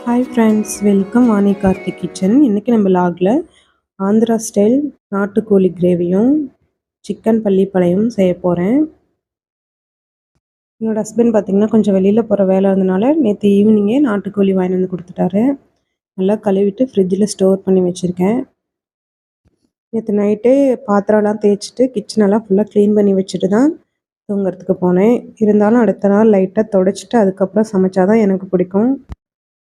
Hi friends, welcome Vani Karthik kitchen. இன்றைக்கி நம்ம லாகில் Andhra style நாட்டுக்கோழி கிரேவியும் சிக்கன் பள்ளிப்பாளையம் செய்ய போகிறேன். என்னோடய ஹஸ்பண்ட் பார்த்திங்கன்னா கொஞ்சம் வெளியில் போகிற வேலை இருந்தனால நேற்று ஈவினிங்கே நாட்டுக்கோழி வாங்கி வந்து கொடுத்துட்டாரு. நல்லா கழுவிட்டு ஃப்ரிட்ஜில் ஸ்டோர் பண்ணி வச்சுருக்கேன். நேற்று நைட்டே பாத்திரம்லாம் தேய்ச்சிட்டு கிச்சனெல்லாம் ஃபுல்லாக க்ளீன் பண்ணி வச்சுட்டு தான் தூங்குறதுக்கு போனேன். இருந்தாலும் அடுத்த நாள் லைட்டாக தொடச்சிட்டு அதுக்கப்புறம் சமைச்சா தான் எனக்கு பிடிக்கும்.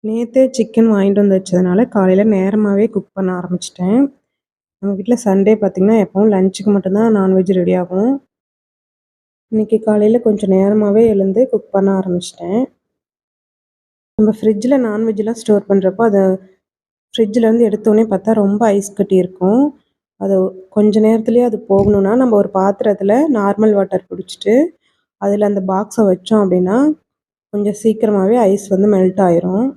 நேற்றே சிக்கன் வாங்கிட்டு வந்து வச்சதுனால காலையில் நேரமாகவே குக் பண்ண ஆரம்பிச்சிட்டேன். நம்ம வீட்டில் சண்டே பார்த்திங்கன்னா எப்போவும் லஞ்சுக்கு மட்டும்தான் நான்வெஜ் ரெடி ஆகும். இன்றைக்கி காலையில் கொஞ்சம் நேரமாகவே எழுந்து குக் பண்ண ஆரம்பிச்சிட்டேன். நம்ம ஃப்ரிட்ஜில் நான்வெஜ்லாம் ஸ்டோர் பண்ணுறப்போ அதை ஃப்ரிட்ஜிலேருந்து எடுத்தோடனே பார்த்தா ரொம்ப ஐஸ் கட்டி இருக்கும். அது கொஞ்ச நேரத்துலேயே அது போகணுன்னா நம்ம ஒரு பாத்திரத்தில் நார்மல் வாட்டர் பிடிச்சிட்டு அதில் அந்த பாக்ஸை வச்சோம் அப்படின்னா கொஞ்சம் சீக்கிரமாகவே ஐஸ் வந்து மெல்ட் ஆயிரும்.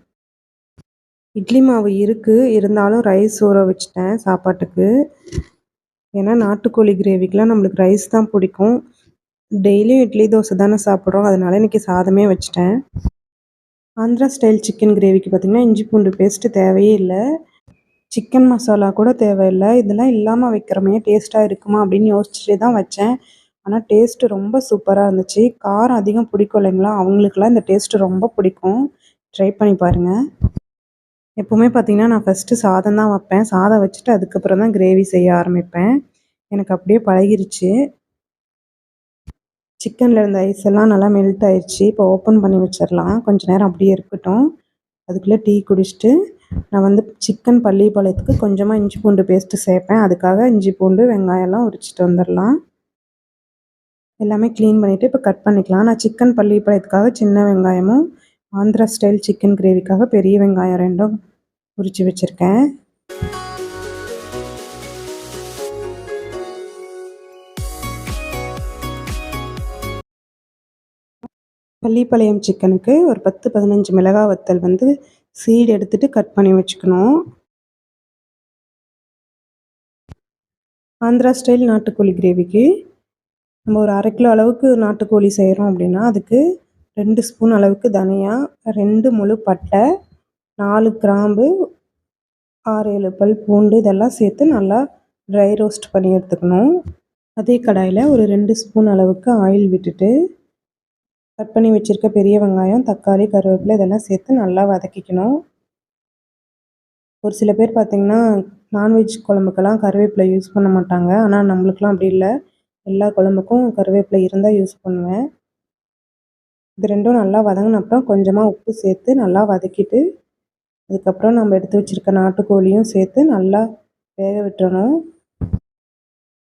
இட்லி மாவு இருக்குது, இருந்தாலும் ரைஸ் ஊற வச்சுட்டேன் சாப்பாட்டுக்கு. ஏன்னா நாட்டுக்கோழி கிரேவிக்கெலாம் நம்மளுக்கு ரைஸ் தான் பிடிக்கும். டெய்லியும் இட்லி தோசை தானே சாப்பிட்றோம், அதனால் இன்றைக்கி சாதமே வச்சுட்டேன். ஆந்திரா ஸ்டைல் சிக்கன் கிரேவிக்கு பார்த்திங்கன்னா இஞ்சி பூண்டு பேஸ்ட்டு தேவையே இல்லை. சிக்கன் மசாலா கூட தேவையில்லை. இதெல்லாம் இல்லாமல் வைக்கிறோமே டேஸ்ட்டாக இருக்குமா அப்படின்னு யோசிச்சுட்டே தான் வச்சேன். ஆனால் டேஸ்ட்டு ரொம்ப சூப்பராக இருந்துச்சு. காரம் அதிகம் பிடிக்கும் இல்லைங்களா, அவங்களுக்குலாம் இந்த டேஸ்ட்டு ரொம்ப பிடிக்கும். ட்ரை பண்ணி பாருங்கள். எப்போவுமே பார்த்திங்கன்னா நான் ஃபஸ்ட்டு சாதம் தான் வைப்பேன். சாதம் வச்சுட்டு அதுக்கப்புறம் தான் கிரேவி செய்ய ஆரம்பிப்பேன். எனக்கு அப்படியே பழகிருச்சு. சிக்கனில் இருந்த ஐஸ் எல்லாம் நல்லா மெல்ட் ஆயிடுச்சு. இப்போ ஓப்பன் பண்ணி வச்சிடலாம். கொஞ்சம் நேரம் அப்படியே இருக்கட்டும். அதுக்குள்ளே டீ குடிச்சிட்டு நான் வந்து சிக்கன் பள்ளிப்பாளையத்துக்கு கொஞ்சமாக இஞ்சி பூண்டு பேஸ்ட்டு சேர்ப்பேன். அதுக்காக இஞ்சி பூண்டு வெங்காயம்லாம் உரிச்சிட்டு வந்துடலாம். எல்லாமே க்ளீன் பண்ணிவிட்டு இப்போ கட் பண்ணிக்கலாம். நான் சிக்கன் பள்ளிப்பாளையத்துக்காக சின்ன வெங்காயமும் ஆந்திரா ஸ்டைல் சிக்கன் கிரேவிக்காக பெரிய வெங்காயம் 2ம் உரித்து வச்சுருக்கேன். பள்ளிப்பாளையம் சிக்கனுக்கு ஒரு 10-15 மிளகாய் வத்தல் வந்து சீடு எடுத்துகிட்டு கட் பண்ணி வச்சுக்கணும். ஆந்திரா ஸ்டைல் நாட்டுக்கோழி கிரேவிக்கு நம்ம ஒரு 1/2 கிலோ அளவுக்கு நாட்டுக்கோழி செய்கிறோம் அப்படின்னா அதுக்கு 2 ஸ்பூன் அளவுக்கு தனியா, 2 முழு பட்டை, 4 கிராம்பு, 6-7 பல் பூண்டு இதெல்லாம் சேர்த்து நல்லா ட்ரை ரோஸ்ட் பண்ணி எடுத்துக்கணும். அதே கடாயில் ஒரு 2 ஸ்பூன் அளவுக்கு ஆயில் விட்டுட்டு கட் பண்ணி வச்சுருக்க பெரிய வெங்காயம், தக்காளி, கருவேப்பிலை இதெல்லாம் சேர்த்து நல்லா வதக்கிக்கணும். ஒரு சில பேர் பார்த்திங்கன்னா நான்வெஜ் குழம்புக்கெல்லாம் கருவேப்பிலை யூஸ் பண்ண மாட்டாங்க. ஆனால் நம்மளுக்கெலாம் அப்படி இல்லை. எல்லா குழம்புக்கும் கருவேப்பிலை இருந்தால் யூஸ் பண்ணுவேன். இது ரெண்டும் நல்லா வதங்கின அப்புறம் கொஞ்சமாக உப்பு சேர்த்து நல்லா வதக்கிட்டு அதுக்கப்புறம் நம்ம எடுத்து வச்சுருக்க நாட்டுக்கோழியும் சேர்த்து நல்லா வேக விட்டுறணும்.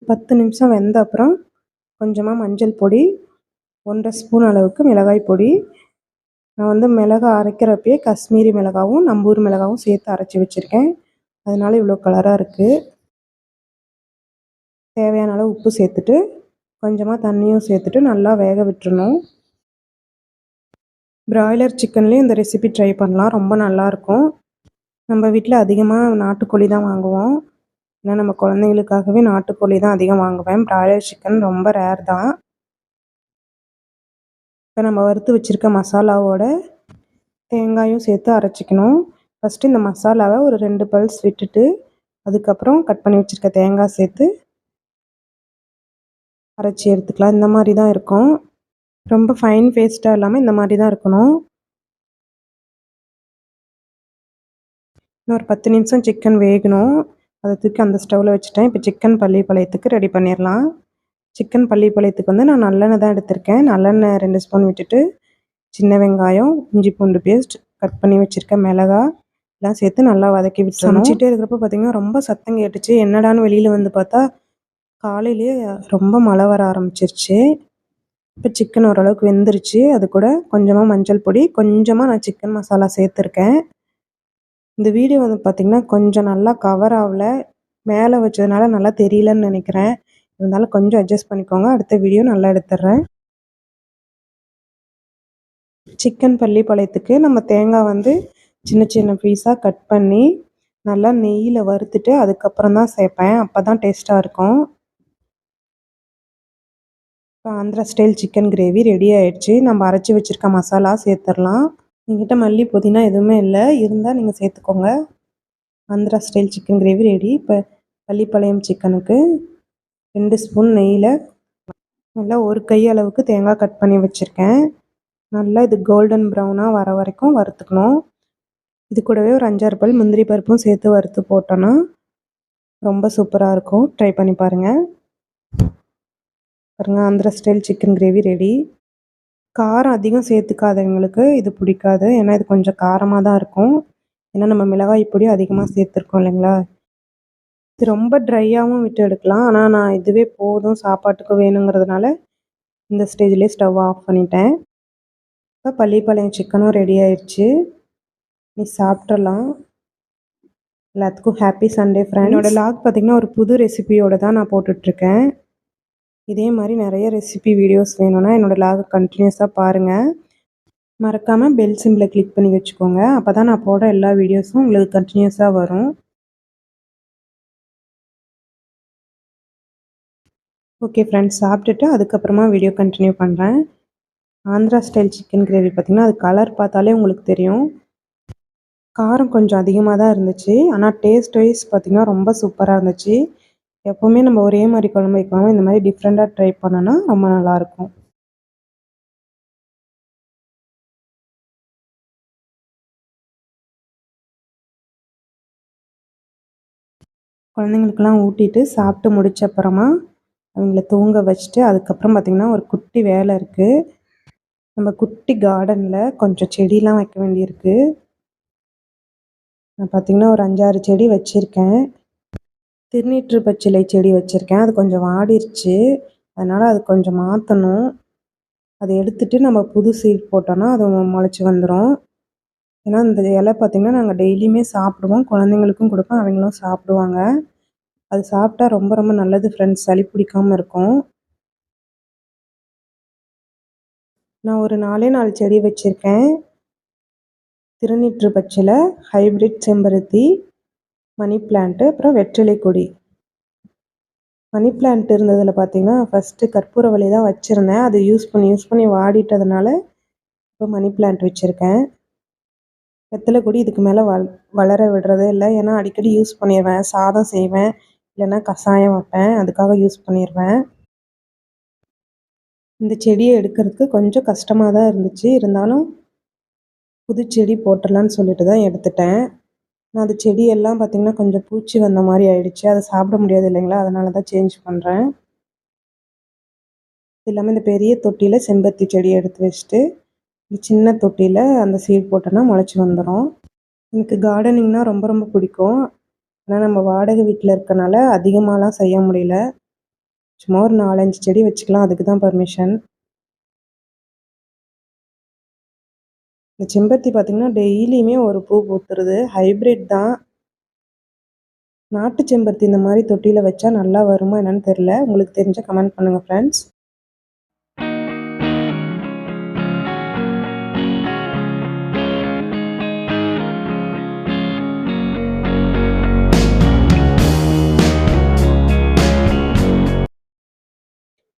10 நிமிஷம் வெந்த அப்புறம் கொஞ்சமாக மஞ்சள் பொடி, 1/2 ஸ்பூன் அளவுக்கு மிளகாய் பொடி. நான் வந்து மிளகாய் அரைக்கிறப்பயே காஷ்மீரி மிளகாவும் நம்பூர் மிளகாவும் சேர்த்து அரைச்சி வச்சுருக்கேன். அதனால் இவ்வளோ கலராக இருக்குது. தேவையான அளவு உப்பு சேர்த்துட்டு கொஞ்சமாக தண்ணியும் சேர்த்துட்டு நல்லா வேக விட்டுறணும். பிராய்லர் சிக்கன்லேயும் இந்த ரெசிபி ட்ரை பண்ணலாம், ரொம்ப நல்லாயிருக்கும். நம்ம வீட்டில் அதிகமாக நாட்டுக்கோழி தான் வாங்குவோம். ஏன்னா நம்ம குழந்தைங்களுக்காகவே நாட்டுக்கோழி தான் அதிகம் வாங்குவேன். பிராய்லர் சிக்கன் ரொம்ப ரேர் தான். இப்போ நம்ம வறுத்து வச்சுருக்க மசாலாவோட தேங்காயும் சேர்த்து அரைச்சிக்கணும். ஃபஸ்ட்டு இந்த மசாலாவை ஒரு 2 பல்ஸ் விட்டுட்டு அதுக்கப்புறம் கட் பண்ணி வச்சுருக்க தேங்காய் சேர்த்து அரைச்சி எடுத்துக்கலாம். இந்த மாதிரி தான் இருக்கும். ரொம்ப ஃபைன் பேஸ்ட்டாக இல்லாமல் இந்த மாதிரி தான் இருக்கணும். இன்னும் ஒரு 10 நிமிஷம் சிக்கன் வேகணும். அதை தூக்கி அந்த ஸ்டவ்வில் வச்சுட்டேன். இப்போ சிக்கன் பள்ளிப்பாளையத்துக்கு ரெடி பண்ணிடலாம். சிக்கன் பள்ளிப்பாளையத்துக்கு வந்து நான் நல்லெண்ணெய் தான் எடுத்திருக்கேன். நல்லெண்ணெய் 2 ஸ்பூன் விட்டுட்டு சின்ன வெங்காயம், இஞ்சி பூண்டு பேஸ்ட், கட் பண்ணி வச்சுருக்க மிளகாய் எல்லாம் சேர்த்து நல்லா வதக்கி விட்டு சமைச்சிட்டே இருக்கிறப்ப பார்த்திங்கன்னா ரொம்ப சத்தம் கேட்டுச்சு. என்னடான்னு வெளியில் வந்து பார்த்தா காலையிலேயே ரொம்ப மழை வர ஆரம்பிச்சிருச்சு. இப்போ சிக்கன் ஓரளவுக்கு வெந்துருச்சு. அது கூட கொஞ்சமாக மஞ்சள் பொடி, கொஞ்சமாக நான் சிக்கன் மசாலா சேர்த்துருக்கேன். இந்த வீடியோ வந்து பார்த்திங்கன்னா கொஞ்சம் நல்லா கவர் ஆகல, மேலே வச்சதுனால நல்லா தெரியலன்னு நினைக்கிறேன். இருந்தாலும் கொஞ்சம் அட்ஜஸ்ட் பண்ணிக்கோங்க. அடுத்த வீடியோ நல்லா எடுத்துடுறேன். சிக்கன் பள்ளிப்பாளையத்துக்கு நம்ம தேங்காய் வந்து சின்ன சின்ன பீஸாக கட் பண்ணி நல்லா நெய்யில் வறுத்துட்டு அதுக்கப்புறம் தான் சேர்ப்பேன். அப்போ தான் டேஸ்ட்டாக இருக்கும். இப்போ Andhra style chicken gravy ready ஆகிடுச்சு. நம்ம அரைச்சி வச்சுருக்க மசாலா சேர்த்துடலாம். என்கிட்ட மல்லி, புதினா எதுவுமே இல்ல. இருந்தா நீங்க சேர்த்துக்கோங்க. Andhra style chicken gravy ready. இப்போ பள்ளிப்பாளையம் சிக்கனுக்கு 2 ஸ்பூன் நெய்யில நல்லா ஒரு கை அளவுக்கு தேங்காய் கட் பண்ணி வச்சுருக்கேன். நல்லா இது கோல்டன் ப்ரௌனாக வர வரைக்கும் வறுத்துக்கணும். இது கூடவே ஒரு 5, 6 பல் முந்திரி பருப்பும் சேர்த்து வறுத்து போட்டோன்னா ரொம்ப சூப்பராக இருக்கும். ட்ரை பண்ணி பாருங்கள். பாருங்கள், Andhra style chicken gravy ready. காரம் அதிகம் சேர்த்துக்காதவங்களுக்கு இது பிடிக்காது. ஏன்னா இது கொஞ்சம் காரமாக தான் இருக்கும். ஏன்னா நம்ம மிளகாய் பொடியும் அதிகமாக சேர்த்துருக்கோம் இல்லைங்களா? இது ரொம்ப ட்ரையாகவும் விட்டு எடுக்கலாம். ஆனால் நான் இதுவே போதும் சாப்பாட்டுக்கு வேணுங்கிறதுனால இந்த ஸ்டேஜ்லேயே ஸ்டவ் ஆஃப் பண்ணிட்டேன். இப்போ பள்ளிப்பாளையம் சிக்கனும் ரெடி ஆயிடுச்சு. நீ சாப்பிட்றலாம். எல்லாத்துக்கும் ஹாப்பி சண்டே ஃப்ரெண்ட்ஸ். என்னோட லாக் பார்த்திங்கன்னா ஒரு புது ரெசிபியோடு தான் நான் போட்டுட்ருக்கேன். இதே மாதிரி நிறைய ரெசிபி வீடியோஸ் வேணும்னா என்னோடய லாகை கண்டினியூஸாக பாருங்கள். மறக்காமல் பெல் சிம்பிளை கிளிக் பண்ணி வச்சுக்கோங்க. அப்போ தான் நான் போடுற எல்லா வீடியோஸும் உங்களுக்கு கண்டினியூஸாக வரும். ஓகே ஃப்ரெண்ட்ஸ், சாப்பிட்டுட்டு அதுக்கப்புறமா வீடியோ கண்டினியூ பண்ணுறேன். ஆந்திரா ஸ்டைல் சிக்கன் கிரேவி பார்த்திங்கன்னா அது கலர் பார்த்தாலே உங்களுக்கு தெரியும். காரம் கொஞ்சம் அதிகமாக தான் இருந்துச்சு. ஆனால் டேஸ்ட் வைஸ் பார்த்திங்கன்னா ரொம்ப சூப்பராக இருந்துச்சு. எப்போவுமே நம்ம ஒரே மாதிரி குழம்பு வைக்காமல் இந்த மாதிரி டிஃப்ரெண்ட்டாக ட்ரை பண்ணோன்னா ரொம்ப நல்லாயிருக்கும். குழந்தைங்களுக்கெல்லாம் ஊட்டிட்டு சாப்பிட்டு முடிச்ச அப்புறமா அவங்கள தூங்க வச்சுட்டு அதுக்கப்புறம் பார்த்திங்கன்னா ஒரு குட்டி வேலை இருக்குது. நம்ம குட்டி கார்டனில் கொஞ்சம் செடிலாம் வைக்க வேண்டியிருக்கு. நான் பார்த்திங்கன்னா ஒரு 5, 6 செடி வச்சுருக்கேன். திருநீற்று பச்சிலை செடி வச்சுருக்கேன். அது கொஞ்சம் வாடிருச்சு. அதனால் அது கொஞ்சம் மாற்றணும். அதை எடுத்துட்டு நம்ம புது சீட் போட்டோன்னா அது முளைச்சி வந்துடும். ஏன்னா இந்த இலை பார்த்திங்கன்னா நாங்கள் டெய்லியுமே சாப்பிடுவோம். குழந்தைங்களுக்கும் கொடுப்போம், அவங்களும் சாப்பிடுவாங்க. அது சாப்பிட்டா ரொம்ப ரொம்ப நல்லது ஃப்ரெண்ட்ஸ். சளி பிடிக்காமல் இருக்கும். நான் ஒரு 4 செடி வச்சுருக்கேன். திருநீற்று பச்சிலை, ஹைப்ரிட் செம்பருத்தி, மணி பிளான்ட்டு, அப்புறம் வெற்றிலை கொடி. மணி பிளான்ட் இருந்ததில் பார்த்திங்கன்னா ஃபஸ்ட்டு கற்பூரவள்ளி தான் வச்சுருந்தேன். அது யூஸ் பண்ணி வாடிட்டதுனால இப்போ மணி பிளான்ட் வச்சுருக்கேன். வெத்தலை கொடி இதுக்கு மேலே வளர விடுறதே இல்லை. ஏன்னா அடிக்கடி யூஸ் பண்ணிடுவேன். சாதம் செய்வேன், இல்லைன்னா கஷாயம் வைப்பேன், அதுக்காக யூஸ் பண்ணிடுவேன். இந்த செடியை எடுக்கிறதுக்கு கொஞ்சம் கஷ்டமாக தான் இருந்துச்சு. இருந்தாலும் புது செடி போட்டுடலான்னு சொல்லிட்டு தான் எடுத்துட்டேன். நான் அந்த செடியெல்லாம் பார்த்திங்கன்னா கொஞ்சம் பூச்சி வந்த மாதிரி ஆயிடுச்சு. அதை சாப்பிட முடியாது இல்லைங்களா? அதனால தான் சேஞ்ச் பண்ணுறேன். இது இல்லாமல் இந்த பெரிய தொட்டியில் செம்பருத்தி செடி எடுத்து வச்சுட்டு இந்த சின்ன தொட்டியில் அந்த சீட் போட்டோன்னா முளைச்சி வந்துடும். எனக்கு கார்டனிங்னால் ரொம்ப ரொம்ப பிடிக்கும். ஆனால் நம்ம வாடகை வீட்டில் இருக்கனால அதிகமாகலாம் செய்ய முடியல. சும்மா ஒரு 4, 5 செடி வச்சுக்கலாம். அதுக்கு தான் பர்மிஷன். இந்த செம்பருத்தி பார்த்திங்கன்னா டெய்லியுமே ஒரு பூ பூத்துருது. ஹைப்ரிட் தான். நாட்டு செம்பருத்தி இந்த மாதிரி தொட்டியில் வச்சா நல்லா வருமா என்னன்னு தெரில. உங்களுக்கு தெரிஞ்சால் கமெண்ட் பண்ணுங்கள் ஃப்ரெண்ட்ஸ்.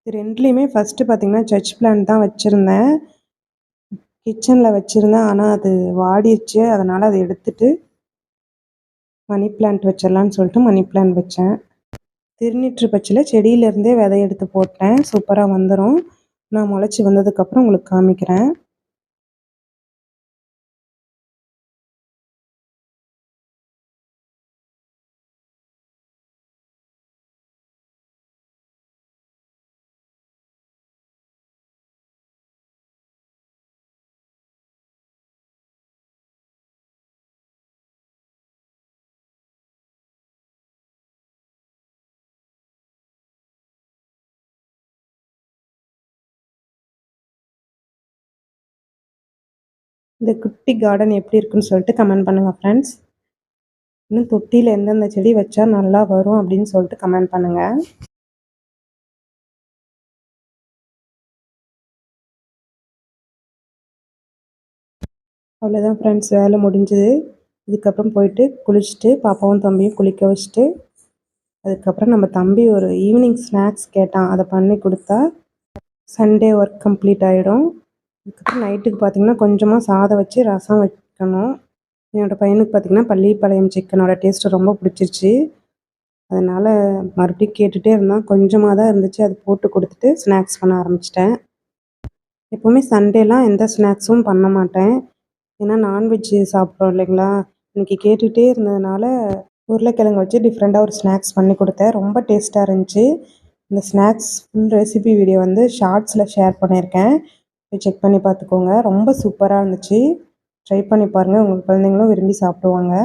இது 2லேயுமே ஃபஸ்ட்டு பார்த்திங்கன்னா சர்ச் பிளான்ட் தான் வச்சுருந்தேன். கிச்சனில் வச்சுருந்தேன். ஆனால் அது வாடிருச்சு. அதனால் அதை எடுத்துட்டு மணி பிளான்ட் வச்சிடலான்னு சொல்லிட்டு மணி பிளான்ட் வச்சேன். திருநீற்று பச்சிலை செடியிலேருந்தே விதை எடுத்து போட்டேன். சூப்பராக வந்துடும். நான் முளைச்சி வந்ததுக்கப்புறம் உங்களுக்கு காமிக்கிறேன். இந்த குட்டி கார்டன் எப்படி இருக்குன்னு சொல்லிட்டு கமெண்ட் பண்ணுங்கள் ஃப்ரெண்ட்ஸ். இன்னும் தொட்டியில் எந்தெந்த செடி வச்சா நல்லா வரும் அப்படின்னு சொல்லிட்டு கமெண்ட் பண்ணுங்கள். அவ்வளோதான் ஃப்ரெண்ட்ஸ், வேலை முடிஞ்சுது. இதுக்கப்புறம் போயிட்டு குளிச்சுட்டு பாப்பாவும் தம்பியும் குளிக்க வச்சுட்டு அதுக்கப்புறம் நம்ம தம்பி ஒரு ஈவினிங் ஸ்நாக்ஸ் கேட்டான். அதை பண்ணி கொடுத்தா சண்டே ஒர்க் கம்ப்ளீட் ஆகிடும். அதுக்கப்புறம் நைட்டுக்கு பார்த்திங்கன்னா கொஞ்சமாக சாதம் வச்சு ரசம் வைக்கணும். என்னோடய பையனுக்கு பார்த்திங்கன்னா பள்ளிப்பாளையம் சிக்கனோட டேஸ்ட்டு ரொம்ப பிடிச்சிருச்சு. அதனால் மறுபடியும் கேட்டுகிட்டே இருந்தான். கொஞ்சமாக தான் இருந்துச்சு, அது போட்டு கொடுத்துட்டு ஸ்நாக்ஸ் பண்ண ஆரம்பிச்சிட்டேன். எப்போவுமே சண்டேலாம் எந்த ஸ்நாக்ஸும் பண்ண மாட்டேன். ஏன்னா நான்வெஜ்ஜு சாப்பிட்றோம் இல்லைங்களா? இன்னைக்கு கேட்டுகிட்டே இருந்ததுனால உருளைக்கிழங்கு வச்சு டிஃப்ரெண்ட்டாக ஒரு ஸ்நாக்ஸ் பண்ணி கொடுத்தேன். ரொம்ப டேஸ்ட்டாக இருந்துச்சு. இந்த ஸ்நாக்ஸ் ஃபுல் ரெசிபி வீடியோ வந்து ஷார்ட்ஸில் ஷேர் பண்ணியிருக்கேன். போய் செக் பண்ணி பார்த்துக்கோங்க. ரொம்ப சூப்பராக இருந்துச்சு. ட்ரை பண்ணி பாருங்கள். உங்கள் குழந்தைங்களும் விரும்பி சாப்பிடுவாங்க.